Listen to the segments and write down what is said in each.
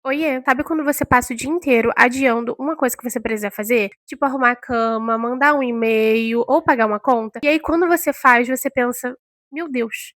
Oiê, sabe quando você passa o dia inteiro adiando uma coisa que você precisa fazer? Tipo arrumar a cama, mandar um e-mail ou pagar uma conta? E aí quando você faz, você pensa: "Meu Deus,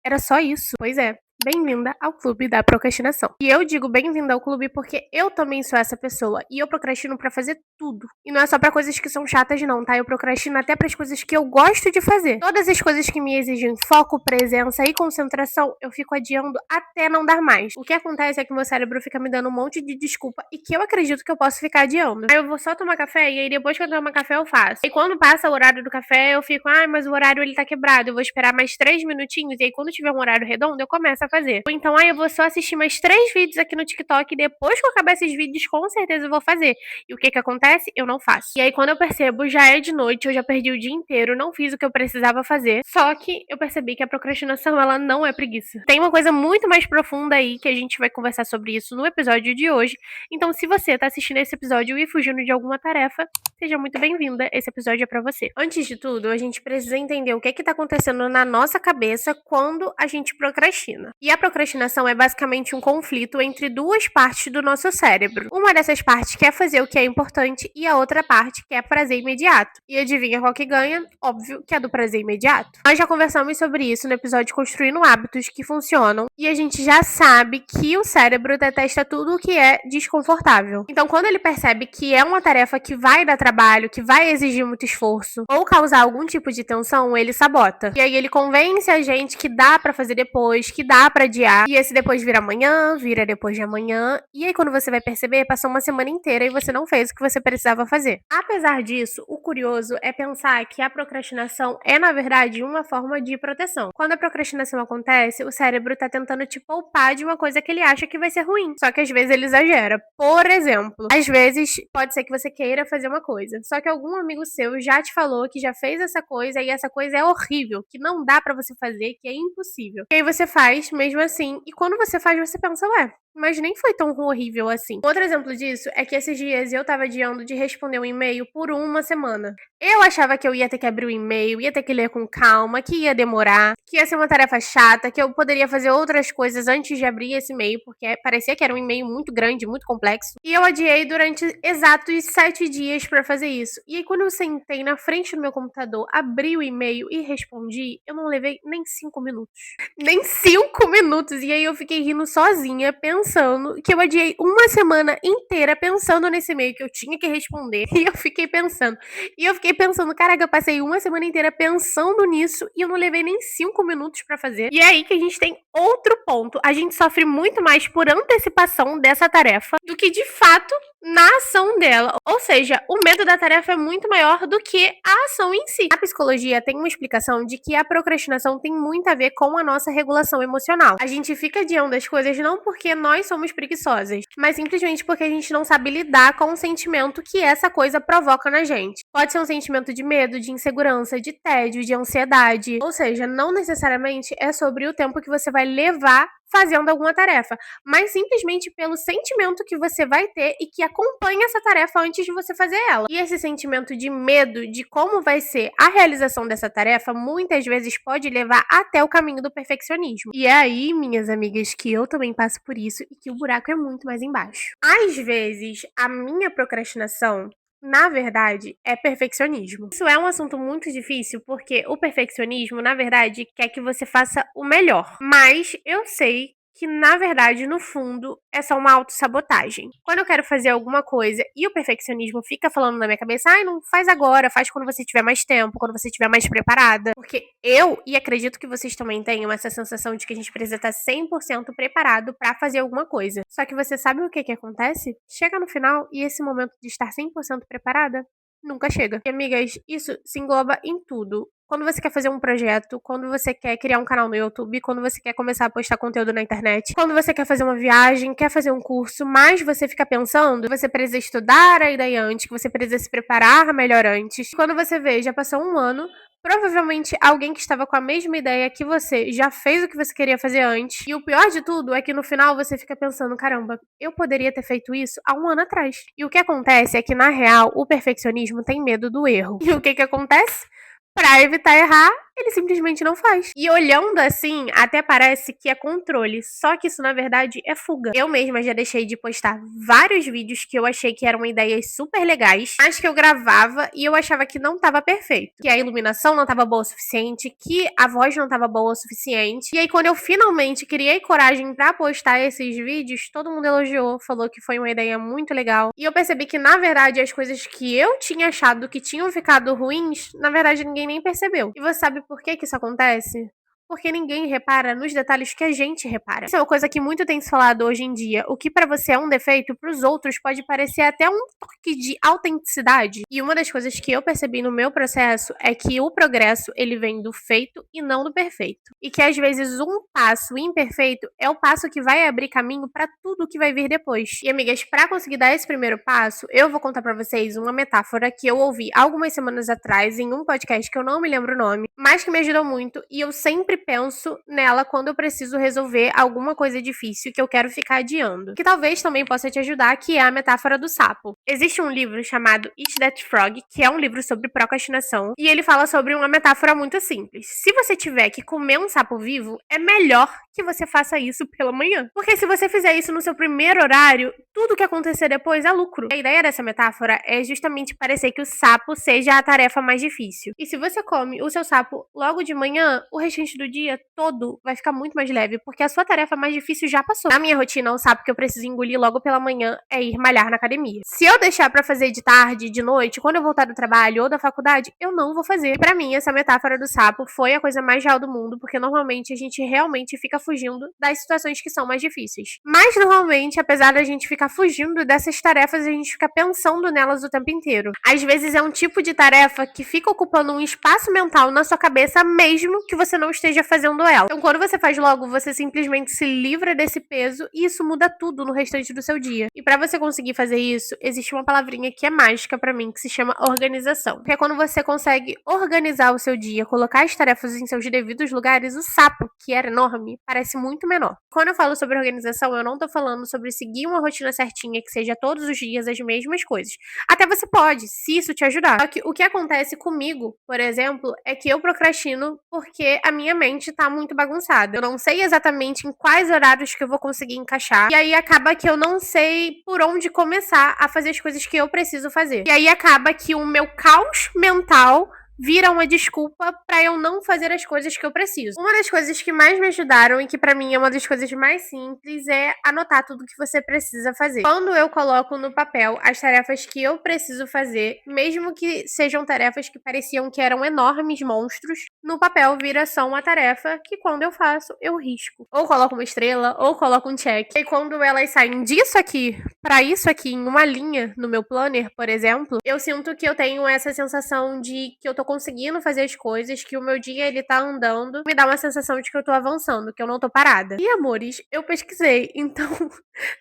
era só isso?". Pois é, bem-vinda ao clube da procrastinação. E eu digo bem-vinda ao clube porque eu também sou essa pessoa e eu procrastino pra fazer tudo. E não é só pra coisas que são chatas não, tá? Eu procrastino até pras coisas que eu gosto de fazer. Todas as coisas que me exigem foco, presença e concentração, eu fico adiando até não dar mais. O que acontece é que meu cérebro fica me dando um monte de desculpa e que eu acredito que eu posso ficar adiando. Aí eu vou só tomar café e aí depois que eu tomar café eu faço. E quando passa o horário do café, eu fico: "Ai, mas o horário ele tá quebrado, eu vou esperar mais 3 minutinhos", e aí quando tiver um horário redondo, eu começo a fazer. Ou então: "Ai, eu vou só assistir mais 3 vídeos aqui no TikTok e depois que eu acabar esses vídeos, com certeza eu vou fazer". E o que que acontece? Eu não faço. E aí quando eu percebo, já é de noite, eu já perdi o dia inteiro, não fiz o que eu precisava fazer. Só que eu percebi que a procrastinação, ela não é preguiça. Tem uma coisa muito mais profunda aí que a gente vai conversar sobre isso no episódio de hoje. Então, se você tá assistindo esse episódio e fugindo de alguma tarefa, seja muito bem-vinda. Esse episódio é pra você. Antes de tudo, a gente precisa entender o que que tá acontecendo na nossa cabeça quando a gente procrastina. E a procrastinação é basicamente um conflito entre duas partes do nosso cérebro. Uma dessas partes quer fazer o que é importante e a outra parte quer prazer imediato. E adivinha qual que ganha? Óbvio que é do prazer imediato. Nós já conversamos sobre isso no episódio Construindo Hábitos que Funcionam e a gente já sabe que o cérebro detesta tudo o que é desconfortável. Então, quando ele percebe que é uma tarefa que vai dar trabalho, que vai exigir muito esforço ou causar algum tipo de tensão, ele sabota. E aí ele convence a gente que dá pra fazer depois, que dá pra adiar. E esse depois vira amanhã, vira depois de amanhã. E aí quando você vai perceber, passou uma semana inteira e você não fez o que você precisava fazer. Apesar disso, o curioso é pensar que a procrastinação é, na verdade, uma forma de proteção. Quando a procrastinação acontece, o cérebro tá tentando te poupar de uma coisa que ele acha que vai ser ruim. Só que às vezes ele exagera. Por exemplo, às vezes pode ser que você queira fazer uma coisa, só que algum amigo seu já te falou que já fez essa coisa e essa coisa é horrível, que não dá pra você fazer, que é impossível. E aí você faz mesmo assim, e quando você faz, você pensa: "Ué, mas nem foi tão horrível assim". Outro exemplo disso é que esses dias eu tava adiando de responder um e-mail por uma semana. Eu achava que eu ia ter que abrir o e-mail, ia ter que ler com calma, que ia demorar, que ia ser uma tarefa chata, que eu poderia fazer outras coisas antes de abrir esse e-mail, porque parecia que era um e-mail muito grande, muito complexo. E eu adiei durante exatos 7 dias pra fazer isso. E aí quando eu sentei na frente do meu computador, abri o e-mail e respondi, eu não levei nem 5 minutos. Nem 5 minutos. E aí eu fiquei rindo sozinha, pensando que eu adiei uma semana inteira pensando nesse e-mail que eu tinha que responder. E eu fiquei pensando, caraca, eu passei uma semana inteira pensando nisso e eu não levei nem 5 minutos pra fazer. E é aí que a gente tem outro ponto. A gente sofre muito mais por antecipação dessa tarefa do que de fato na ação dela. Ou seja, o medo da tarefa é muito maior do que a ação em si. A psicologia tem uma explicação de que a procrastinação tem muito a ver com a nossa regulação emocional. A gente fica adiando as coisas não porque nós somos preguiçosas, mas simplesmente porque a gente não sabe lidar com o sentimento que essa coisa provoca na gente. Pode ser um sentimento de medo, de insegurança, de tédio, de ansiedade. Ou seja, não necessariamente é sobre o tempo que você vai levar fazendo alguma tarefa, mas simplesmente pelo sentimento que você vai ter e que acompanha essa tarefa antes de você fazer ela. E esse sentimento de medo de como vai ser a realização dessa tarefa muitas vezes pode levar até o caminho do perfeccionismo. E é aí, minhas amigas, que eu também passo por isso e que o buraco é muito mais embaixo. Às vezes, a minha procrastinação na verdade, é perfeccionismo. Isso é um assunto muito difícil porque o perfeccionismo, na verdade, quer que você faça o melhor. Mas eu sei que, na verdade, no fundo, é só uma autossabotagem. Quando eu quero fazer alguma coisa e o perfeccionismo fica falando na minha cabeça, ai, não faz agora, faz quando você tiver mais tempo, quando você estiver mais preparada. Porque eu, e acredito que vocês também tenham essa sensação de que a gente precisa estar 100% preparado pra fazer alguma coisa. Só que você sabe o que que acontece? Chega no final e esse momento de estar 100% preparada nunca chega. E, amigas, isso se engloba em tudo. Quando você quer fazer um projeto, quando você quer criar um canal no YouTube, quando você quer começar a postar conteúdo na internet, quando você quer fazer uma viagem, quer fazer um curso, mas você fica pensando que você precisa estudar a ideia antes, que você precisa se preparar melhor antes. Quando você vê, já passou um ano, provavelmente alguém que estava com a mesma ideia que você já fez o que você queria fazer antes. E o pior de tudo é que no final você fica pensando, caramba, eu poderia ter feito isso há um ano atrás. E o que acontece é que, na real, o perfeccionismo tem medo do erro. E o que que acontece? pra evitar errar, ele simplesmente não faz. E olhando assim, até parece que é controle, só que isso na verdade é fuga. Eu mesma já deixei de postar vários vídeos que eu achei que eram ideias super legais, mas que eu gravava e eu achava que não tava perfeito. Que a iluminação não tava boa o suficiente, que a voz não tava boa o suficiente. E aí quando eu finalmente criei coragem pra postar esses vídeos, todo mundo elogiou, falou que foi uma ideia muito legal. E eu percebi que na verdade as coisas que eu tinha achado que tinham ficado ruins, na verdade ninguém nem percebeu. E você sabe por que que isso acontece? Porque ninguém repara nos detalhes que a gente repara. Isso é uma coisa que muito tem se falado hoje em dia. O que pra você é um defeito, pros outros pode parecer até um toque de autenticidade. E uma das coisas que eu percebi no meu processo é que o progresso, ele vem do feito e não do perfeito. E que às vezes um passo imperfeito é o passo que vai abrir caminho pra tudo que vai vir depois. E amigas, pra conseguir dar esse primeiro passo, eu vou contar pra vocês uma metáfora que eu ouvi algumas semanas atrás em um podcast que eu não me lembro o nome, mas que me ajudou muito e eu sempre penso nela quando eu preciso resolver alguma coisa difícil que eu quero ficar adiando. Que talvez também possa te ajudar, que é a metáfora do sapo. Existe um livro chamado Eat That Frog, que é um livro sobre procrastinação, e ele fala sobre uma metáfora muito simples. Se você tiver que comer um sapo vivo, é melhor que você faça isso pela manhã. Porque se você fizer isso no seu primeiro horário, tudo que acontecer depois é lucro. A ideia dessa metáfora é justamente parecer que o sapo seja a tarefa mais difícil. E se você come o seu sapo logo de manhã, o restante do dia todo vai ficar muito mais leve, porque a sua tarefa mais difícil já passou. Na minha rotina, o sapo que eu preciso engolir logo pela manhã é ir malhar na academia. Se eu deixar pra fazer de tarde, de noite, quando eu voltar do trabalho ou da faculdade, eu não vou fazer. E pra mim, essa metáfora do sapo foi a coisa mais real do mundo, porque normalmente a gente realmente fica fugindo das situações que são mais difíceis. Mas normalmente, apesar da gente ficar fugindo dessas tarefas, a gente fica pensando nelas o tempo inteiro. Às vezes é um tipo de tarefa que fica ocupando um espaço mental na sua cabeça, mesmo que você não esteja fazendo ela. Então, quando você faz logo, você simplesmente se livra desse peso e isso muda tudo no restante do seu dia. E pra você conseguir fazer isso, existe uma palavrinha que é mágica pra mim, que se chama organização. Porque é quando você consegue organizar o seu dia, colocar as tarefas em seus devidos lugares, o sapo, que era enorme, parece muito menor. Quando eu falo sobre organização, eu não tô falando sobre seguir uma rotina certinha que seja todos os dias as mesmas coisas. Até você pode, se isso te ajudar. Só que o que acontece comigo, por exemplo, é que eu procrastino porque a minha mente tá muito bagunçada. Eu não sei exatamente em quais horários que eu vou conseguir encaixar. E aí acaba que eu não sei por onde começar a fazer as coisas que eu preciso fazer. E aí acaba que o meu caos mental vira uma desculpa pra eu não fazer as coisas que eu preciso. Uma das coisas que mais me ajudaram e que pra mim é uma das coisas mais simples é anotar tudo que você precisa fazer. Quando eu coloco no papel as tarefas que eu preciso fazer, mesmo que sejam tarefas que pareciam que eram enormes monstros, no papel vira só uma tarefa que quando eu faço, eu risco. Ou coloco uma estrela, ou coloco um check. E quando elas saem disso aqui pra isso aqui em uma linha no meu planner, por exemplo, eu sinto que eu tenho essa sensação de que eu tô conseguindo fazer as coisas, que o meu dia ele tá andando, me dá uma sensação de que eu tô avançando, que eu não tô parada. E amores, eu pesquisei, então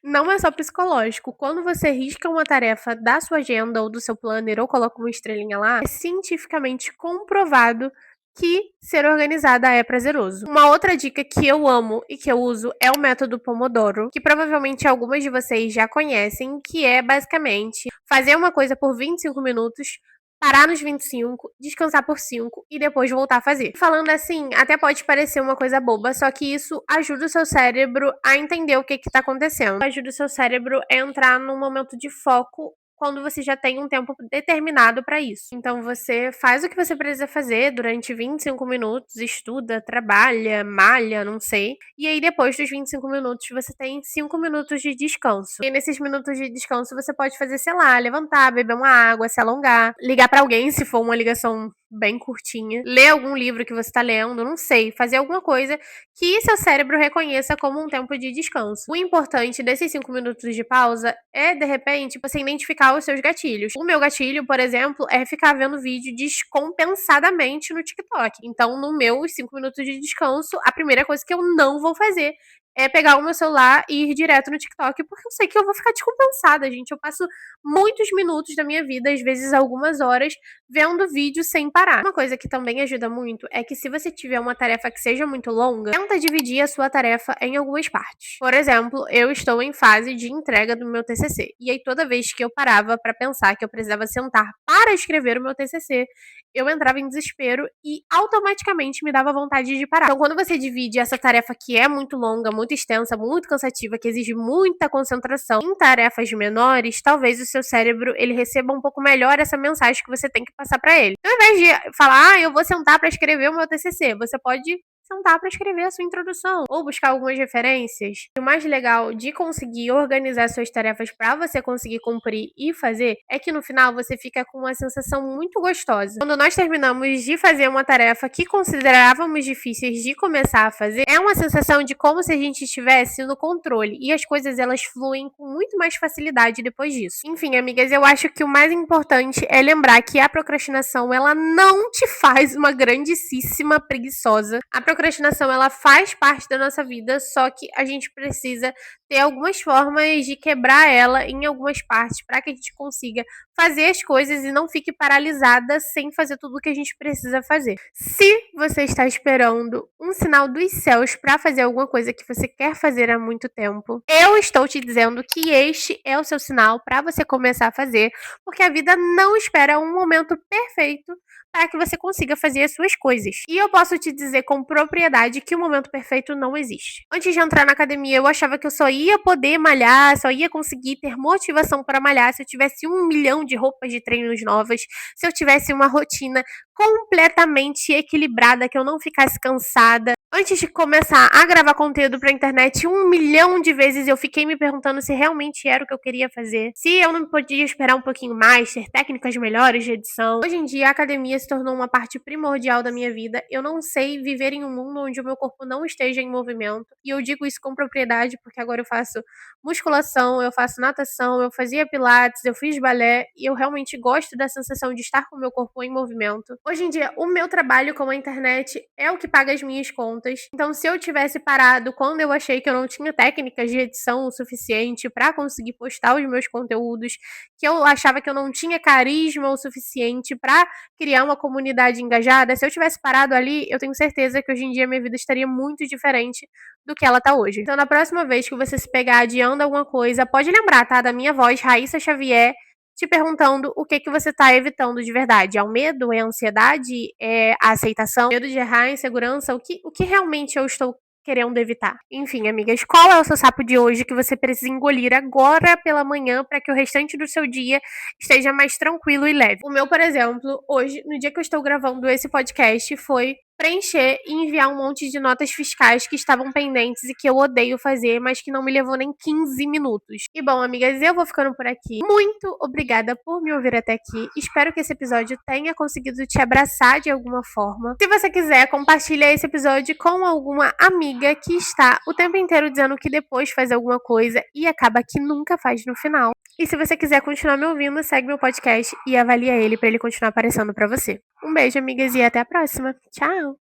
não é só psicológico. Quando você risca uma tarefa da sua agenda ou do seu planner ou coloca uma estrelinha lá, é cientificamente comprovado que ser organizada é prazeroso. Uma outra dica que eu amo e que eu uso é o método Pomodoro, que provavelmente algumas de vocês já conhecem, que é basicamente fazer uma coisa por 25 minutos, parar nos 25, descansar por 5 e depois voltar a fazer. Falando assim, até pode parecer uma coisa boba, só que isso ajuda o seu cérebro a entender o que tá acontecendo. Ajuda o seu cérebro a entrar num momento de foco quando você já tem um tempo determinado pra isso. Então você faz o que você precisa fazer durante 25 minutos, estuda, trabalha, malha, não sei. E aí depois dos 25 minutos você tem 5 minutos de descanso. E nesses minutos de descanso você pode fazer, sei lá, levantar, beber uma água, se alongar, ligar pra alguém se for uma ligação bem curtinha, ler algum livro que você tá lendo, não sei, fazer alguma coisa que seu cérebro reconheça como um tempo de descanso. O importante desses 5 minutos de pausa é, de repente, você identificar os seus gatilhos. O meu gatilho, por exemplo, é ficar vendo vídeo descompensadamente no TikTok. Então, no meu 5 minutos de descanso, a primeira coisa que eu não vou fazer é pegar o meu celular e ir direto no TikTok, porque eu sei que eu vou ficar descompensada, gente. Eu passo muitos minutos da minha vida, às vezes algumas horas, vendo vídeo sem parar. Uma coisa que também ajuda muito é que se você tiver uma tarefa que seja muito longa, tenta dividir a sua tarefa em algumas partes. Por exemplo, eu estou em fase de entrega do meu TCC. E aí toda vez que eu parava para pensar que eu precisava sentar para escrever o meu TCC, eu entrava em desespero e automaticamente me dava vontade de parar. Então, quando você divide essa tarefa que é muito longa, muito extensa, muito cansativa, que exige muita concentração em tarefas menores, talvez o seu cérebro ele receba um pouco melhor essa mensagem que você tem que passar para ele. Então, ao invés de falar, eu vou sentar para escrever o meu TCC, você pode sentar para escrever a sua introdução ou buscar algumas referências. O mais legal de conseguir organizar suas tarefas para você conseguir cumprir e fazer é que no final você fica com uma sensação muito gostosa. Quando nós terminamos de fazer uma tarefa que considerávamos difíceis de começar a fazer, é uma sensação de como se a gente estivesse no controle e as coisas elas fluem com muito mais facilidade depois disso. Enfim, amigas, eu acho que o mais importante é lembrar que a procrastinação ela não te faz uma grandíssima preguiçosa. A procrastinação ela faz parte da nossa vida, só que a gente precisa ter algumas formas de quebrar ela em algumas partes para que a gente consiga fazer as coisas e não fique paralisada sem fazer tudo o que a gente precisa fazer. Se você está esperando um sinal dos céus para fazer alguma coisa que você quer fazer há muito tempo, eu estou te dizendo que este é o seu sinal para você começar a fazer, porque a vida não espera um momento perfeito para que você consiga fazer as suas coisas. E eu posso te dizer com propriedade que o momento perfeito não existe. Antes de entrar na academia, eu achava que eu só ia poder malhar, só ia conseguir ter motivação para malhar se eu tivesse 1 milhão de roupas de treinos novas, se eu tivesse uma rotina completamente equilibrada, que eu não ficasse cansada. Antes de começar a gravar conteúdo pra internet, 1 milhão de vezes eu fiquei me perguntando se realmente era o que eu queria fazer, se eu não podia esperar um pouquinho mais, ter técnicas melhores de edição. Hoje em dia, a academia se tornou uma parte primordial da minha vida. Eu não sei viver em um mundo onde o meu corpo não esteja em movimento. E eu digo isso com propriedade, porque agora eu faço musculação, eu faço natação, eu fazia pilates, eu fiz balé, e eu realmente gosto da sensação de estar com o meu corpo em movimento. Hoje em dia, o meu trabalho com a internet é o que paga as minhas contas. Então, se eu tivesse parado quando eu achei que eu não tinha técnicas de edição o suficiente para conseguir postar os meus conteúdos, que eu achava que eu não tinha carisma o suficiente para criar uma comunidade engajada, se eu tivesse parado ali, eu tenho certeza que hoje em dia minha vida estaria muito diferente do que ela tá hoje. Então, na próxima vez que você se pegar adiando alguma coisa, pode lembrar, tá? Da minha voz, Raíssa Xavier, te perguntando o que que você tá evitando de verdade. É o medo? É a ansiedade? É a aceitação? Medo de errar, insegurança? O que realmente eu estou querendo evitar? Enfim, amigas, qual é o seu sapo de hoje que você precisa engolir agora pela manhã para que o restante do seu dia esteja mais tranquilo e leve? O meu, por exemplo, hoje, no dia que eu estou gravando esse podcast, foi preencher e enviar um monte de notas fiscais que estavam pendentes e que eu odeio fazer, mas que não me levou nem 15 minutos. E bom, amigas, eu vou ficando por aqui. Muito obrigada por me ouvir até aqui. Espero que esse episódio tenha conseguido te abraçar de alguma forma. Se você quiser, compartilha esse episódio com alguma amiga que está o tempo inteiro dizendo que depois faz alguma coisa e acaba que nunca faz no final. E se você quiser continuar me ouvindo, segue meu podcast e avalia ele para ele continuar aparecendo para você. Um beijo, amigas, e até a próxima. Tchau!